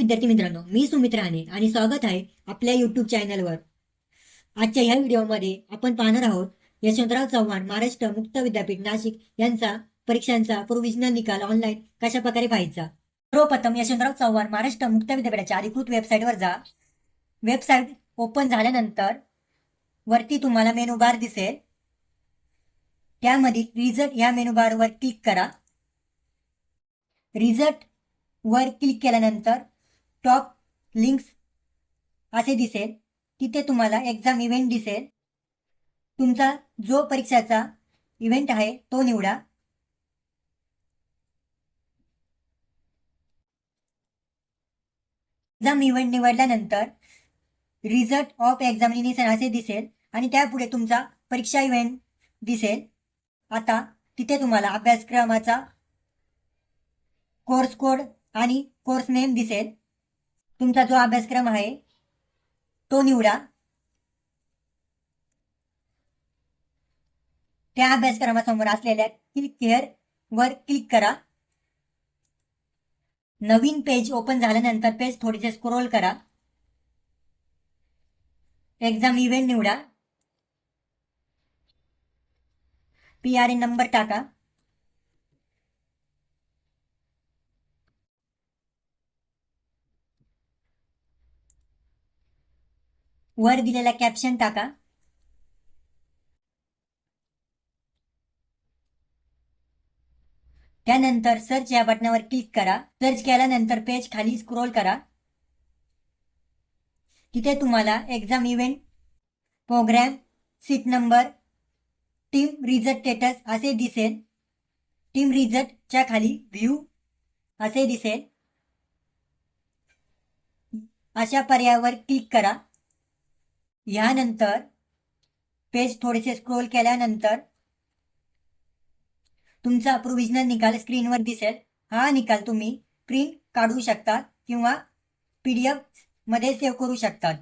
विद्यार्थी मित्रांनो, मी सुमित राणे आणि स्वागत आहे आपल्या युट्यूब चॅनलवर. आजच्या ह्या व्हिडिओमध्ये आपण पाहणार आहोत यशवंतराव चव्हाण महाराष्ट्र मुक्त विद्यापीठ नाशिक यांचा परीक्षांचा प्रोविजनल निकाल ऑनलाईन कशा प्रकारे पाहायचा. सर्वप्रथम यशवंतराव चव्हाण महाराष्ट्र मुक्त विद्यापीठाच्या अधिकृत वेबसाईटवर जा. वेबसाईट ओपन झाल्यानंतर वरती तुम्हाला मेनू बार दिसेल. त्यामध्ये रिझल्ट या मेनू बारवर क्लिक करा. रिझल्ट वर क्लिक केल्यानंतर टॉप लिंक्स असे दिसेल. तिथे तुम्हाला एक्झाम इव्हेंट दिसेल. तुमचा जो परीक्षाचा इव्हेंट आहे तो निवडा. एक्झाम इव्हेंट निवडल्यानंतर रिझल्ट ऑफ एक्झामिनेशन असे दिसेल आणि त्यापुढे तुमचा परीक्षा इव्हेंट दिसेल. आता तिथे तुम्हाला अभ्यासक्रमाचा कोर्स कोड आणि कोर्स नेम दिसेल. तुमचा जो अभ्यासक्रम आहे तो निवडा. त्या अभ्यासक्रमासमोर असलेल्या क्लिक हिअर वर क्लिक करा. नवीन पेज ओपन झाल्यानंतर पेज थोडेसे स्क्रोल करा. एक्झाम इव्हेंट निवडा. PRN नंबर टाका. वर दिलेला कॅप्शन टाका. त्यानंतर सर्च या बटनावर क्लिक करा. सर्च केल्यानंतर पेज खाली स्क्रोल करा. तिथे तुम्हाला exam event, programme, seat number, team result status असे दिसेल. टीम रिझल्टच्या खाली व्ह्यू असे दिसेल. अशा पर्यायावर क्लिक करा. यानंतर पेज थोडेसे स्क्रोल केल्यानंतर तुमचा प्रोविजनल निकाल स्क्रीनवर दिसेल. हा निकाल तुम्ही प्रिंट काढू शकता किंवा PDF मध्ये सेव्ह करू शकतात.